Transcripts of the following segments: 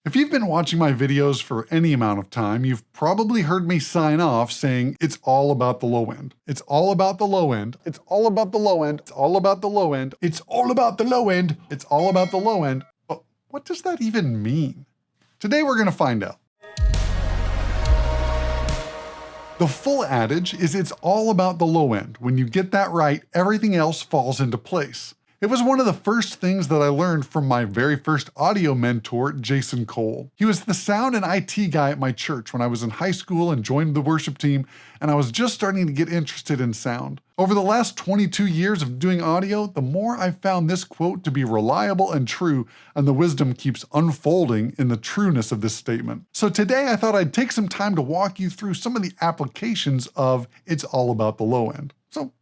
If you've been watching my videos for any amount of time, you've probably heard me sign off saying it's all about the low end. It's all about the low end. It's all about the low end. It's all about the low end. It's all about the low end. It's all about the low end. But what does that even mean? Today we're going to find out. The full adage is it's all about the low end. When you get that right, everything else falls into place. It was one of the first things that I learned from my very first audio mentor, Jason Cole. He was the sound and IT guy at my church when I was in high school and joined the worship team, and I was just starting to get interested in sound. Over the last 22 years of doing audio, the more I've found this quote to be reliable and true, and the wisdom keeps unfolding in the trueness of this statement. So today I thought I'd take some time to walk you through some of the applications of it's all about the low end. So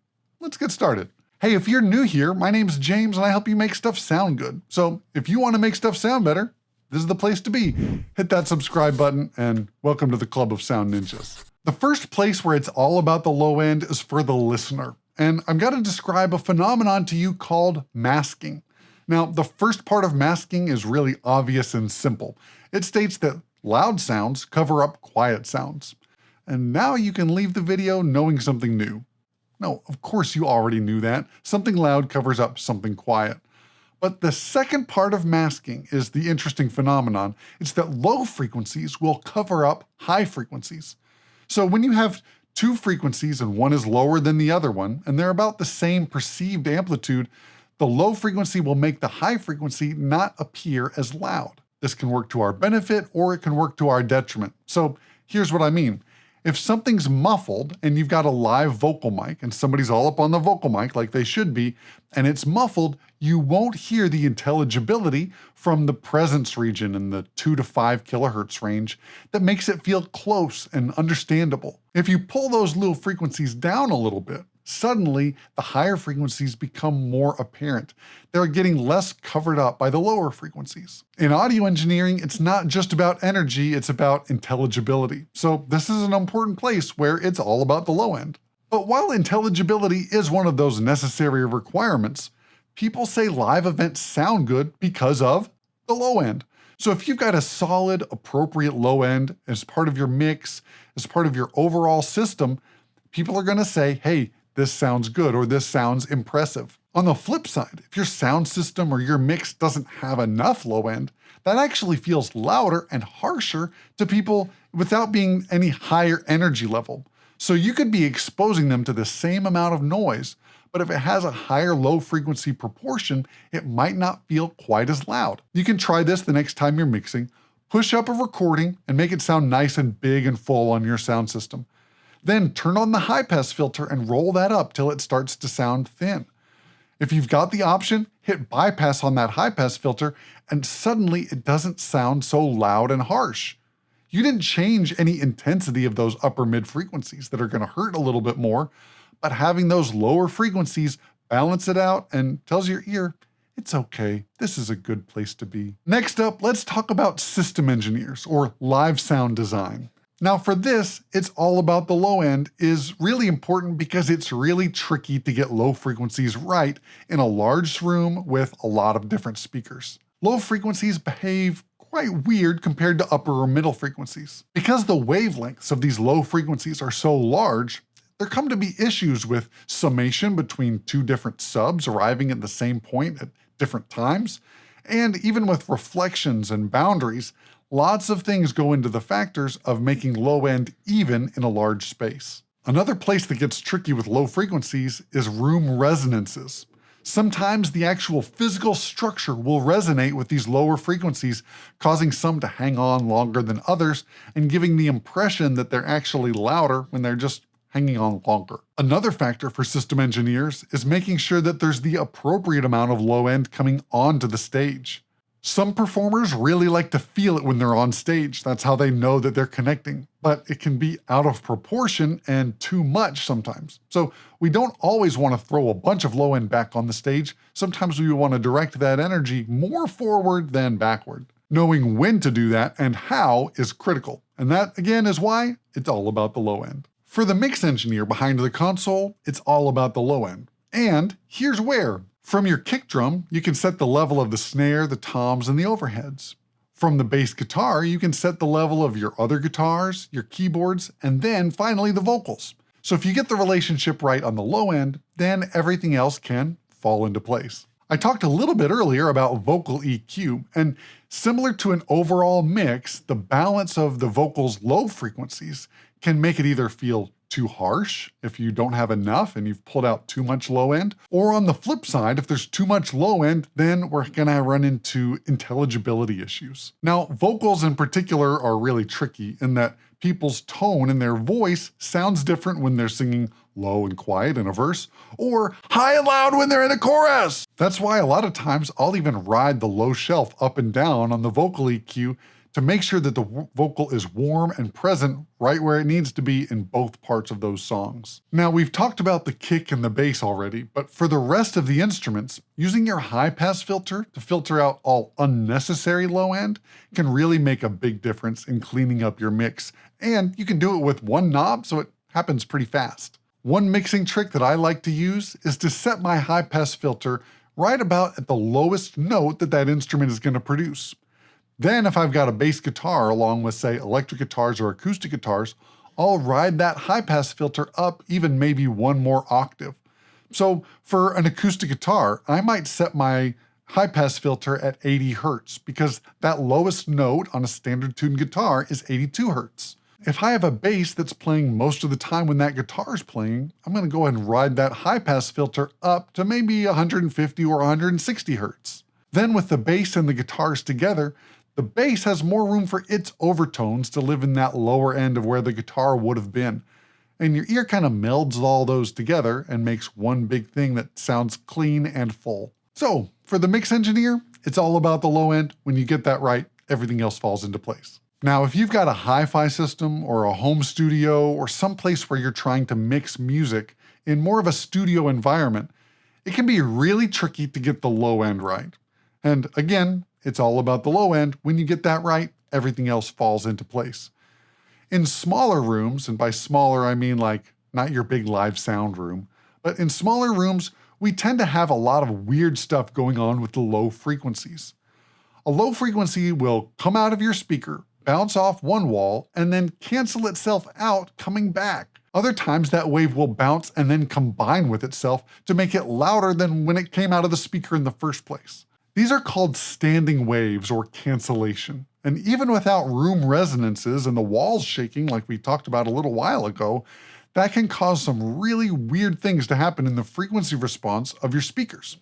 let's get started. Hey, if you're new here, my name's James and I help you make stuff sound good. So if you want to make stuff sound better, this is the place to be. Hit that subscribe button and welcome to the Club of Sound Ninjas. The first place where it's all about the low end is for the listener. And I'm going to describe a phenomenon to you called masking. Now, the first part of masking is really obvious and simple. It states that loud sounds cover up quiet sounds. And now you can leave the video knowing something new. No, of course you already knew that. Something loud covers up something quiet. But the second part of masking is the interesting phenomenon. It's that low frequencies will cover up high frequencies. So when you have two frequencies and one is lower than the other one, and they're about the same perceived amplitude, the low frequency will make the high frequency not appear as loud. This can work to our benefit or it can work to our detriment. So here's what I mean. If something's muffled and you've got a live vocal mic and somebody's all up on the vocal mic like they should be, and it's muffled, you won't hear the intelligibility from the presence region in the 2 to 5 kilohertz range that makes it feel close and understandable. If you pull those little frequencies down a little bit, suddenly the higher frequencies become more apparent. They're getting less covered up by the lower frequencies. In audio engineering, it's not just about energy, it's about intelligibility. So this is an important place where it's all about the low end. But while intelligibility is one of those necessary requirements, people say live events sound good because of the low end. So if you've got a solid, appropriate low end as part of your mix, as part of your overall system, people are going to say, hey, this sounds good or this sounds impressive. On the flip side, if your sound system or your mix doesn't have enough low end, that actually feels louder and harsher to people without being any higher energy level. So you could be exposing them to the same amount of noise, but if it has a higher low frequency proportion, it might not feel quite as loud. You can try this the next time you're mixing. Push up a recording and make it sound nice and big and full on your sound system. Then turn on the high pass filter and roll that up till it starts to sound thin. If you've got the option, hit bypass on that high pass filter and suddenly it doesn't sound so loud and harsh. You didn't change any intensity of those upper mid frequencies that are going to hurt a little bit more, but having those lower frequencies balance it out and tells your ear, it's okay, this is a good place to be. Next up, let's talk about system engineers or live sound design. Now for this, it's all about the low end is really important because it's really tricky to get low frequencies right in a large room with a lot of different speakers. Low frequencies behave quite weird compared to upper or middle frequencies. Because the wavelengths of these low frequencies are so large, there come to be issues with summation between two different subs arriving at the same point at different times, and even with reflections and boundaries. Lots of things go into the factors of making low end even in a large space. Another place that gets tricky with low frequencies is room resonances. Sometimes the actual physical structure will resonate with these lower frequencies, causing some to hang on longer than others and giving the impression that they're actually louder when they're just hanging on longer. Another factor for system engineers is making sure that there's the appropriate amount of low end coming onto the stage. Some performers really like to feel it when they're on stage. That's how they know that they're connecting, but it can be out of proportion and too much sometimes. So we don't always want to throw a bunch of low end back on the stage. Sometimes we want to direct that energy more forward than backward. Knowing when to do that and how is critical. And that again is why it's all about the low end. For the mix engineer behind the console, it's all about the low end. And here's where. From your kick drum, you can set the level of the snare, the toms, and the overheads. From the bass guitar, you can set the level of your other guitars, your keyboards, and then finally the vocals. So if you get the relationship right on the low end, then everything else can fall into place. I talked a little bit earlier about vocal EQ, and similar to an overall mix, the balance of the vocal's low frequencies can make it either feel too harsh if you don't have enough and you've pulled out too much low end, or on the flip side, if there's too much low end, then we're gonna run into intelligibility issues. Now, vocals in particular are really tricky in that people's tone in their voice sounds different when they're singing low and quiet in a verse, or high and loud when they're in a chorus. That's why a lot of times I'll even ride the low shelf up and down on the vocal EQ to make sure that the vocal is warm and present right where it needs to be in both parts of those songs. Now, we've talked about the kick and the bass already, but for the rest of the instruments, using your high-pass filter to filter out all unnecessary low end can really make a big difference in cleaning up your mix, and you can do it with one knob, so it happens pretty fast. One mixing trick that I like to use is to set my high-pass filter right about at the lowest note that that instrument is going to produce. Then if I've got a bass guitar along with, say, electric guitars or acoustic guitars, I'll ride that high-pass filter up even maybe one more octave. So for an acoustic guitar, I might set my high-pass filter at 80 Hertz because that lowest note on a standard tuned guitar is 82 Hertz. If I have a bass that's playing most of the time when that guitar is playing, I'm going to go ahead and ride that high-pass filter up to maybe 150 or 160 Hertz. Then with the bass and the guitars together, the bass has more room for its overtones to live in that lower end of where the guitar would have been. And your ear kind of melds all those together and makes one big thing that sounds clean and full. So for the mix engineer, it's all about the low end. When you get that right, everything else falls into place. Now, if you've got a hi-fi system or a home studio or someplace where you're trying to mix music in more of a studio environment, it can be really tricky to get the low end right. And again, it's all about the low end. When you get that right, everything else falls into place. In smaller rooms, and by smaller I mean like not your big live sound room, but in smaller rooms, we tend to have a lot of weird stuff going on with the low frequencies. A low frequency will come out of your speaker, bounce off one wall, and then cancel itself out coming back. Other times that wave will bounce and then combine with itself to make it louder than when it came out of the speaker in the first place. These are called standing waves or cancellation. And even without room resonances and the walls shaking like we talked about a little while ago, that can cause some really weird things to happen in the frequency response of your speakers.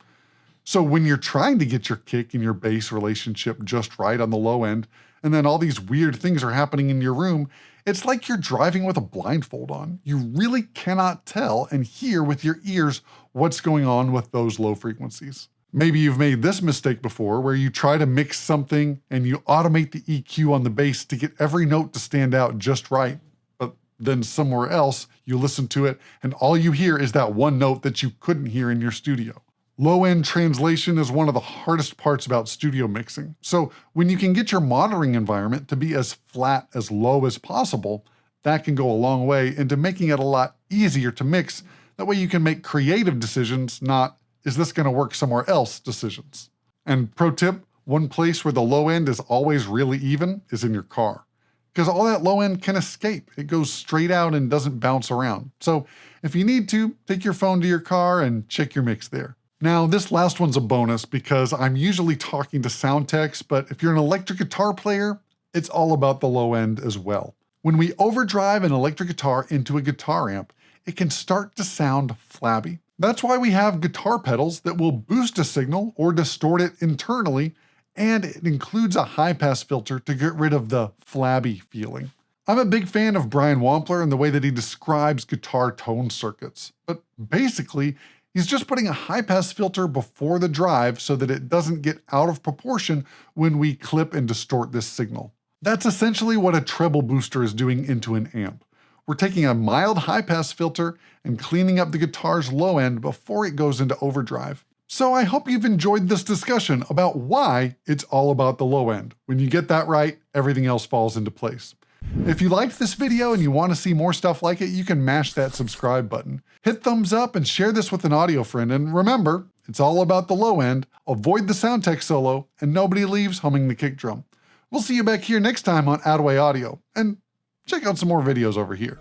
So when you're trying to get your kick and your bass relationship just right on the low end, and then all these weird things are happening in your room, it's like you're driving with a blindfold on. You really cannot tell and hear with your ears what's going on with those low frequencies. Maybe you've made this mistake before where you try to mix something and you automate the EQ on the bass to get every note to stand out just right, but then somewhere else you listen to it and all you hear is that one note that you couldn't hear in your studio. Low-end translation is one of the hardest parts about studio mixing. So when you can get your monitoring environment to be as flat as low as possible, that can go a long way into making it a lot easier to mix. That way you can make creative decisions, not is this going to work somewhere else decisions. And pro tip, one place where the low end is always really even is in your car. Because all that low end can escape. It goes straight out and doesn't bounce around. So if you need to, take your phone to your car and check your mix there. Now, this last one's a bonus because I'm usually talking to sound techs, but if you're an electric guitar player, it's all about the low end as well. When we overdrive an electric guitar into a guitar amp, it can start to sound flabby. That's why we have guitar pedals that will boost a signal or distort it internally, and it includes a high-pass filter to get rid of the flabby feeling. I'm a big fan of Brian Wampler and the way that he describes guitar tone circuits, but basically, he's just putting a high-pass filter before the drive so that it doesn't get out of proportion when we clip and distort this signal. That's essentially what a treble booster is doing into an amp. We're taking a mild high-pass filter and cleaning up the guitar's low end before it goes into overdrive. So I hope you've enjoyed this discussion about why it's all about the low end. When you get that right, everything else falls into place. If you liked this video and you want to see more stuff like it, you can mash that subscribe button. Hit thumbs up and share this with an audio friend. And remember, it's all about the low end, avoid the sound tech solo, and nobody leaves humming the kick drum. We'll see you back here next time on Outaway Audio, and check out some more videos over here.